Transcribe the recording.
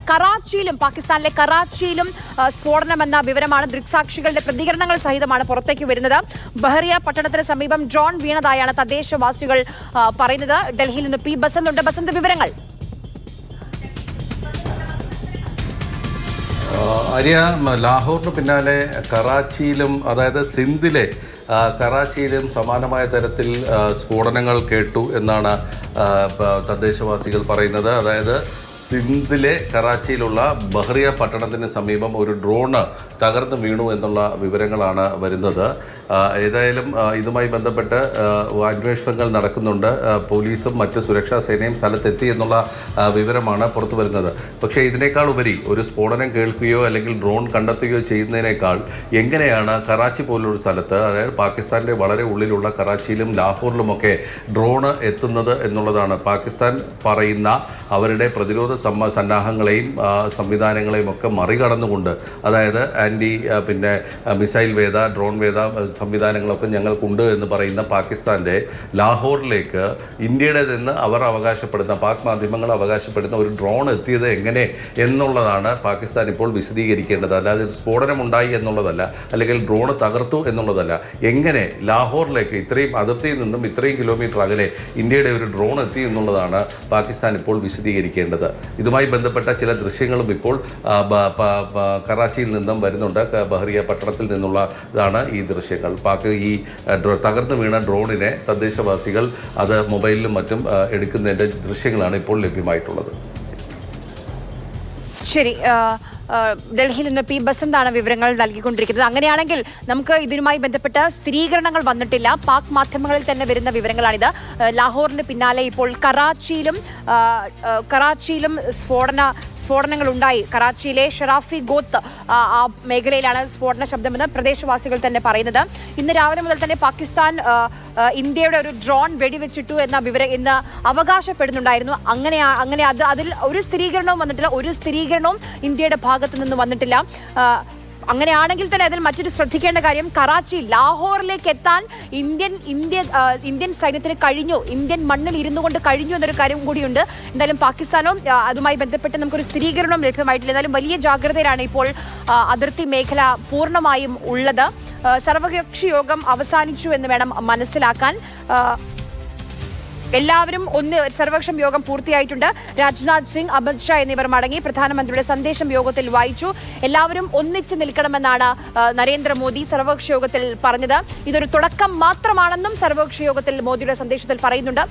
കറാച്ചിയിലും പാകിസ്ഥാനിലെ കറാച്ചിയിലും സ്ഫോടനമെന്ന വിവരമാണ് ദൃക്സാക്ഷികളുടെ പ്രതികരണങ്ങൾ സഹിതമാണ് പുറത്തേക്ക് വരുന്നത്. ബഹറിയ പട്ടണത്തിന് സമീപം ഡ്രോൺ വീണതായാണ് തദ്ദേശവാസികൾ പറയുന്നത്. ഡൽഹിയിൽ നിന്ന് പി ബസന്ത് ഉണ്ട്. ബസന്ത്, വിവരങ്ങൾ. ആര്യ, ലാഹോറിന് പിന്നാലെ കറാച്ചിയിലും അതായത് സിന്ധിലെ കറാച്ചിയിലും സമാനമായ തരത്തിൽ സ്ഫോടനങ്ങൾ കേട്ടു എന്നാണ് തദ്ദേശവാസികൾ പറയുന്നത്. അതായത് സിന്ധിലെ കറാച്ചിയിലുള്ള ബഹ്റിയ പട്ടണത്തിന് സമീപം ഒരു ഡ്രോണ് തകർന്നു വീണു എന്നുള്ള വിവരങ്ങളാണ് വരുന്നത്. ഏതായാലും ഇതുമായി ബന്ധപ്പെട്ട് അന്വേഷണങ്ങൾ നടക്കുന്നുണ്ട്. പോലീസും മറ്റ് സുരക്ഷാ സേനയും സ്ഥലത്തെത്തി എന്നുള്ള വിവരമാണ് പുറത്തു വരുന്നത്. പക്ഷേ ഇതിനേക്കാൾ ഉപരി ഒരു സ്ഫോടനം കേൾക്കുകയോ അല്ലെങ്കിൽ ഡ്രോൺ കണ്ടെത്തുകയോ ചെയ്യുന്നതിനേക്കാൾ എങ്ങനെയാണ് കറാച്ചി പോലൊരു സ്ഥലത്ത്, അതായത് പാകിസ്ഥാൻ്റെ വളരെ ഉള്ളിലുള്ള കറാച്ചിയിലും ലാഹോറിലുമൊക്കെ ഡ്രോണ് എത്തുന്നത് എന്നുള്ളതാണ്. പാകിസ്ഥാൻ പറയുന്ന അവരുടെ പ്രതിരോധ സന്നാഹങ്ങളെയും സംവിധാനങ്ങളെയും ഒക്കെ മറികടന്നുകൊണ്ട്, അതായത് മിസൈൽ വേദ, ഡ്രോൺ വേദ സംവിധാനങ്ങളൊക്കെ ഞങ്ങൾക്കുണ്ട് എന്ന് പറയുന്ന പാകിസ്ഥാൻ്റെ ലാഹോറിലേക്ക് ഇന്ത്യയുടേതെന്ന് അവർ അവകാശപ്പെടുന്ന, പാക് മാധ്യമങ്ങൾ അവകാശപ്പെടുന്ന ഒരു ഡ്രോൺ എത്തിയത് എങ്ങനെ എന്നുള്ളതാണ് പാകിസ്ഥാൻ ഇപ്പോൾ വിശദീകരിക്കേണ്ടത്. അല്ലാതെ സ്ഫോടനമുണ്ടായി എന്നുള്ളതല്ല, അല്ലെങ്കിൽ ഡ്രോൺ തകർത്തു എന്നുള്ളതല്ല. എങ്ങനെ ലാഹോറിലേക്ക് ഇത്രയും അതിർത്തിയിൽ നിന്നും ഇത്രയും കിലോമീറ്റർ അകലെ ഇന്ത്യയുടെ ഒരു ഡ്രോൺ എത്തി എന്നുള്ളതാണ് പാകിസ്ഥാൻ ഇപ്പോൾ വിശദീകരിക്കേണ്ടത്. ഇതുമായി ബന്ധപ്പെട്ട ചില ദൃശ്യങ്ങളും ഇപ്പോൾ കറാച്ചിയിൽ നിന്നും വരുന്നുണ്ട്. ബഹ്റിയ പട്ടണത്തിൽ നിന്നുള്ള ഇതാണ് ഈ ദൃശ്യങ്ങൾ. ഈ തകർന്നു വീണ ഡ്രോണിനെ തദ്ദേശവാസികൾ അത് മൊബൈലിലും മറ്റും എടുക്കുന്നതിൻ്റെ ദൃശ്യങ്ങളാണ് ഇപ്പോൾ ലഭ്യമായിട്ടുള്ളത്. ശരി, ഡൽഹിയിൽ നിന്ന് പി ബസന്താണ് വിവരങ്ങൾ നൽകിക്കൊണ്ടിരിക്കുന്നത്. അങ്ങനെയാണെങ്കിൽ നമുക്ക് ഇതിനുമായി ബന്ധപ്പെട്ട സ്ഥിരീകരണങ്ങൾ വന്നിട്ടില്ല. പാക് മാധ്യമങ്ങളിൽ തന്നെ വരുന്ന വിവരങ്ങളാണിത്. ലാഹോറിന് പിന്നാലെ ഇപ്പോൾ കറാച്ചിയിലും സ്ഫോടനങ്ങൾ ഉണ്ടായി. കറാച്ചിയിലെ ഷറാഫി ഗോത്ത് ആ മേഖലയിലാണ് സ്ഫോടന ശബ്ദമെന്ന് പ്രദേശവാസികൾ തന്നെ പറയുന്നത്. ഇന്ന് രാവിലെ മുതൽ തന്നെ പാകിസ്ഥാൻ ഇന്ത്യയുടെ ഒരു ഡ്രോൺ വെടിവെച്ചിട്ടു എന്ന വിവരം ഇന്ന് അവകാശപ്പെടുന്നുണ്ടായിരുന്നു. അതിൽ ഒരു സ്ഥിരീകരണവും വന്നിട്ടില്ല. ഒരു സ്ഥിരീകരണവും ഇന്ത്യയുടെ ഭാഗത്തു നിന്ന് വന്നിട്ടില്ല. അങ്ങനെയാണെങ്കിൽ തന്നെ അതിൽ മറ്റൊരു ശ്രദ്ധിക്കേണ്ട കാര്യം, ലാഹോറിലേക്ക് എത്താൻ ഇന്ത്യൻ സൈന്യത്തിന് കഴിഞ്ഞു, ഇന്ത്യൻ മണ്ണിൽ ഇരുന്നു കൊണ്ട് കഴിഞ്ഞു എന്നൊരു കാര്യം കൂടിയുണ്ട്. എന്തായാലും പാകിസ്ഥാനോ അതുമായി ബന്ധപ്പെട്ട് നമുക്കൊരു സ്ഥിരീകരണം ലഭ്യമായിട്ടില്ല. എന്തായാലും വലിയ ജാഗ്രതയിലാണ് ഇപ്പോൾ അതിർത്തി മേഖല പൂർണ്ണമായും ഉള്ളത്. സർവകക്ഷി യോഗം അവസാനിച്ചു എന്ന് വേണം മനസ്സിലാക്കാൻ. എല്ലാവരും സർവകക്ഷി യോഗം പൂർത്തിയായിട്ടുണ്ട്. രാജ്നാഥ് സിംഗ്, അമിത് ഷാ എന്നിവർ മടങ്ങി. പ്രധാനമന്ത്രിയുടെ സന്ദേശം യോഗത്തിൽ വായിച്ചു. എല്ലാവരും ഒന്നിച്ചു നിൽക്കണമെന്നാണ് നരേന്ദ്രമോദി സർവകക്ഷി യോഗത്തിൽ പറഞ്ഞത്. ഇതൊരു തുടക്കം മാത്രമാണെന്നും സർവകക്ഷി യോഗത്തിൽ മോദിയുടെ സന്ദേശത്തിൽ പറയുന്നുണ്ട്.